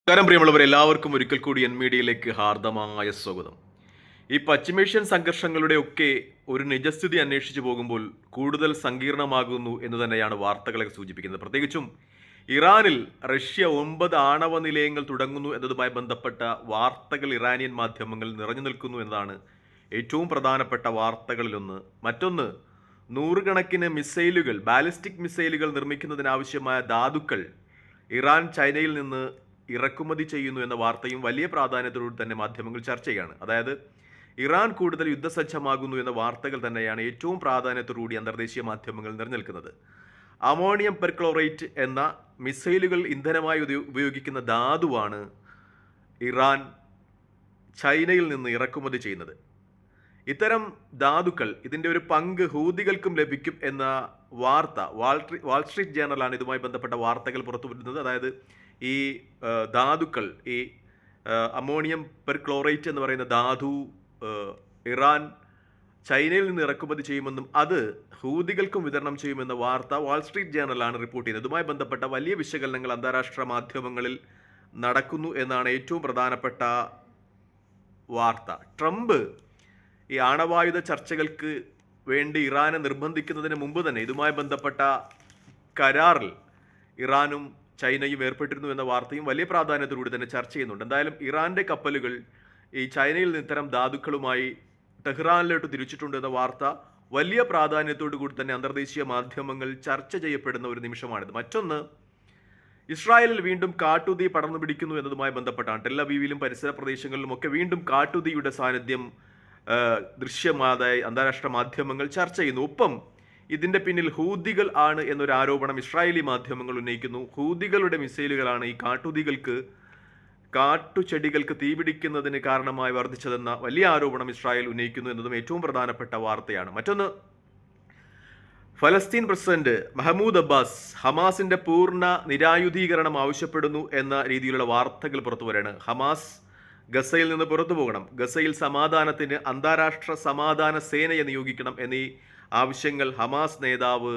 നമസ്കാരം പ്രിയമുള്ളവർ, എല്ലാവർക്കും ഒരിക്കൽ കൂടി എൻ മീഡിയയിലേക്ക് ഹാർദമായ സ്വാഗതം. ഈ പശ്ചിമേഷ്യൻ സംഘർഷങ്ങളുടെ ഒക്കെ ഒരു നിജസ്ഥിതി അന്വേഷിച്ചു പോകുമ്പോൾ കൂടുതൽ സങ്കീർണമാകുന്നു എന്ന് തന്നെയാണ് വാർത്തകളെ സൂചിപ്പിക്കുന്നത്. പ്രത്യേകിച്ചും ഇറാനിൽ റഷ്യ 9 ആണവ നിലയങ്ങൾ തുടങ്ങുന്നു എന്നതുമായി ബന്ധപ്പെട്ട വാർത്തകൾ ഇറാനിയൻ മാധ്യമങ്ങൾ നിറഞ്ഞു നിൽക്കുന്നു എന്നതാണ് ഏറ്റവും പ്രധാനപ്പെട്ട വാർത്തകളിലൊന്ന്. മറ്റൊന്ന്, നൂറുകണക്കിന് മിസൈലുകൾ, ബാലിസ്റ്റിക് മിസൈലുകൾ നിർമ്മിക്കുന്നതിനാവശ്യമായ ധാതുക്കൾ ഇറാൻ ചൈനയിൽ നിന്ന് ഇറക്കുമതി ചെയ്യുന്നു എന്ന വാർത്തയും വലിയ പ്രാധാന്യത്തോടുകൂടി തന്നെ മാധ്യമങ്ങൾ ചർച്ച ചെയ്യുകയാണ്. അതായത് ഇറാൻ കൂടുതൽ യുദ്ധസജ്ജമാകുന്നു എന്ന വാർത്തകൾ തന്നെയാണ് ഏറ്റവും പ്രാധാന്യത്തോടുകൂടി അന്തർദേശീയ മാധ്യമങ്ങൾ നിലനിൽക്കുന്നത്. അമോണിയം പെർക്ലോറേറ്റ് എന്ന മിസൈലുകൾ ഇന്ധനമായി ഉപയോഗിക്കുന്ന ധാതുവാണ് ഇറാൻ ചൈനയിൽ നിന്ന് ഇറക്കുമതി ചെയ്യുന്നത്. ഇത്തരം ധാതുക്കൾ, ഇതിൻ്റെ ഒരു പങ്ക് ഹൂതികൾക്കും ലഭിക്കും എന്ന വാർത്ത വാൾസ്ട്രീറ്റ് ജേർണലാണ് ഇതുമായി ബന്ധപ്പെട്ട വാർത്തകൾ പുറത്തുവിടുന്നത്. അതായത് ഈ ധാതുക്കൾ, ഈ അമോണിയം പെർക്ലോറേറ്റ് എന്ന് പറയുന്ന ധാതു ഇറാൻ ചൈനയിൽ നിന്ന് ഇറക്കുമതി ചെയ്യുമെന്നും അത് ഹൂതികൾക്കും വിതരണം ചെയ്യുമെന്ന വാർത്ത വാൾസ്ട്രീറ്റ് ജേർണലാണ് റിപ്പോർട്ട് ചെയ്യുന്നത്. ഇതുമായി ബന്ധപ്പെട്ട വലിയ വിശകലനങ്ങൾ അന്താരാഷ്ട്ര മാധ്യമങ്ങളിൽ നടക്കുന്നു എന്നാണ് ഏറ്റവും പ്രധാനപ്പെട്ട വാർത്ത. ട്രംപ് ഈ ആണവായുധ ചർച്ചകൾക്ക് വേണ്ടി ഇറാനെ നിർബന്ധിക്കുന്നതിന് മുമ്പ് തന്നെ ഇതുമായി ബന്ധപ്പെട്ട കരാറിൽ ഇറാനും ചൈനയും ഏർപ്പെട്ടിരുന്നു എന്ന വാർത്തയും വലിയ പ്രാധാന്യത്തോടുകൂടി തന്നെ ചർച്ച ചെയ്യുന്നുണ്ട്. എന്തായാലും ഇറാന്റെ കപ്പലുകൾ ഈ ചൈനയിൽ നിന്ന് ഇത്തരം ധാതുക്കളുമായി ടെഹ്റാനിലോട്ട് തിരിച്ചിട്ടുണ്ട് എന്ന വാർത്ത വലിയ പ്രാധാന്യത്തോടു കൂടി തന്നെ അന്തർദേശീയ മാധ്യമങ്ങൾ ചർച്ച ചെയ്യപ്പെടുന്ന ഒരു നിമിഷമാണിത്. മറ്റൊന്ന്, ഇസ്രായേലിൽ വീണ്ടും കാട്ടുതീ പടർന്നു പിടിക്കുന്നു എന്നതുമായി ബന്ധപ്പെട്ടാണ്. ടെൽ അവീവിലും പരിസര പ്രദേശങ്ങളിലുമൊക്കെ വീണ്ടും കാട്ടുതീയുടെ സാന്നിധ്യം ദൃശ്യമാതായി അന്താരാഷ്ട്ര മാധ്യമങ്ങൾ ചർച്ച ചെയ്യുന്നു. ഒപ്പം ഇതിൻ്റെ പിന്നിൽ ഹൂതികൾ ആണ് എന്നൊരു ആരോപണം ഇസ്രായേലി മാധ്യമങ്ങൾ ഉന്നയിക്കുന്നു. ഹൂതികളുടെ മിസൈലുകളാണ് ഈ കാട്ടുചെടികൾക്ക് തീപിടിക്കുന്നതിന് കാരണമായി വർദ്ധിച്ചതെന്ന വലിയ ആരോപണം ഇസ്രായേൽ ഉന്നയിക്കുന്നു എന്നതും ഏറ്റവും പ്രധാനപ്പെട്ട വാർത്തയാണ്. മറ്റൊന്ന്, ഫലസ്തീൻ പ്രസിഡന്റ് മഹ്മൂദ് അബ്ബാസ് ഹമാസിന്റെ പൂർണ്ണ നിരായുധീകരണം ആവശ്യപ്പെടുന്നു എന്ന രീതിയിലുള്ള വാർത്തകൾ പുറത്തു വരികയാണ്. ഹമാസ് ഗസയിൽ നിന്ന് പുറത്തു പോകണം, ഗസയിൽ സമാധാനത്തിന് അന്താരാഷ്ട്ര സമാധാന സേനയെ നിയോഗിക്കണം എന്നീ ആവശ്യങ്ങൾ ഹമാസ് നേതാവ്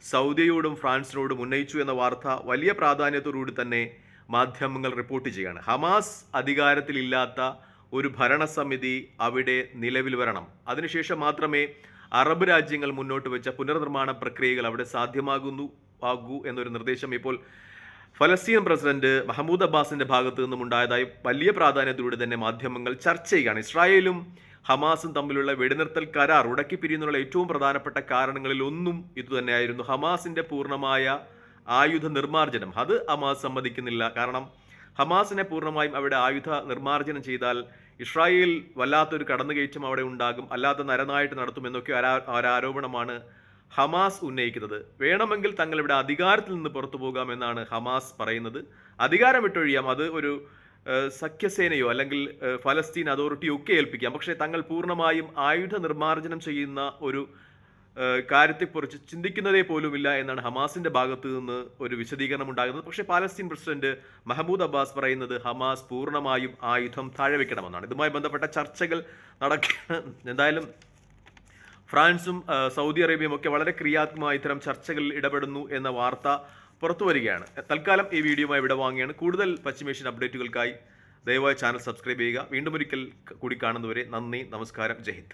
സൗദിയോടും ഫ്രാൻസിനോടും ഉന്നയിച്ചു എന്ന വാർത്ത വലിയ പ്രാധാന്യത്തോടുകൂടി തന്നെ മാധ്യമങ്ങൾ റിപ്പോർട്ട് ചെയ്യുകയാണ്. ഹമാസ് അധികാരത്തിലില്ലാത്ത ഒരു ഭരണസമിതി അവിടെ നിലവിൽ വരണം. അതിനുശേഷം മാത്രമേ അറബ് രാജ്യങ്ങൾ മുന്നോട്ട് വെച്ച പുനർനിർമ്മാണ പ്രക്രിയകൾ അവിടെ സാധ്യമാകൂ എന്നൊരു നിർദ്ദേശം ഇപ്പോൾ ഫലസ്തീൻ പ്രസിഡന്റ് മഹ്മൂദ് അബ്ബാസിന്റെ ഭാഗത്തു നിന്നും ഉണ്ടായതായി വലിയ പ്രാധാന്യത്തോടെ തന്നെ മാധ്യമങ്ങൾ ചർച്ച ചെയ്യുകയാണ്. ഇസ്രായേലും ഹമാസും തമ്മിലുള്ള വെടിനിർത്തൽ കരാർ ഉടക്കി പിരിയുന്നതിനുള്ള ഏറ്റവും പ്രധാനപ്പെട്ട കാരണങ്ങളിൽ ഒന്നും ഇതുതന്നെയായിരുന്നു. ഹമാസിന്റെ പൂർണ്ണമായ ആയുധ നിർമ്മാർജ്ജനം, അത് ഹമാസ് സമ്മതിക്കുന്നില്ല. കാരണം ഹമാസിനെ പൂർണ്ണമായും അവിടെ ആയുധ നിർമ്മാർജ്ജനം ചെയ്താൽ ഇസ്രായേൽ വല്ലാത്തൊരു കടന്നുകയറ്റം അവിടെ ഉണ്ടാകും, അല്ലാത്ത നരനായിട്ട് നടത്തുമെന്നൊക്കെ ഒരാരോപണമാണ് ഹമാസ് ഉന്നയിക്കുന്നത്. വേണമെങ്കിൽ തങ്ങൾ ഇവിടെ അധികാരത്തിൽ നിന്ന് പുറത്തു പോകാമെന്നാണ് ഹമാസ് പറയുന്നത്. അധികാരം വിട്ടൊഴിയാം, അത് ഒരു സഖ്യസേനയോ അല്ലെങ്കിൽ ഫലസ്തീൻ അതോറിറ്റിയോ ഒക്കെ ഏൽപ്പിക്കാം. പക്ഷേ തങ്ങൾ പൂർണ്ണമായും ആയുധ നിർമ്മാർജ്ജനം ചെയ്യുന്ന ഒരു കാര്യത്തെക്കുറിച്ച് ചിന്തിക്കുന്നതേ പോലുമില്ല എന്നാണ് ഹമാസിന്റെ ഭാഗത്ത് നിന്ന് ഒരു വിശദീകരണം ഉണ്ടാകുന്നത്. പക്ഷേ പാലസ്തീൻ പ്രസിഡന്റ് മഹ്മൂദ് അബ്ബാസ് പറയുന്നത് ഹമാസ് പൂർണ്ണമായും ആയുധം താഴെ വെക്കണമെന്നാണ്. ഇതുമായി ബന്ധപ്പെട്ട ചർച്ചകൾ നടക്കുകയാണ്. എന്തായാലും ഫ്രാൻസും സൗദി അറേബ്യയും ഒക്കെ വളരെ ക്രിയാത്മകമായി ഇത്തരം ചർച്ചകളിൽ ഇടപെടുന്നു എന്ന വാർത്ത പുറത്തു വരികയാണ്. തൽക്കാലം ഈ വീഡിയോയുമായി ഇവിടെ വാങ്ങിയാണ്. കൂടുതൽ പശ്ചിമേഷ്യൻ അപ്ഡേറ്റുകൾക്കായി ദയവായി ചാനൽ സബ്സ്ക്രൈബ് ചെയ്യുക. വീണ്ടും ഒരിക്കൽ കൂടി കാണുന്നവരെ നന്ദി, നമസ്കാരം, ജയ് ഹിന്ദ്.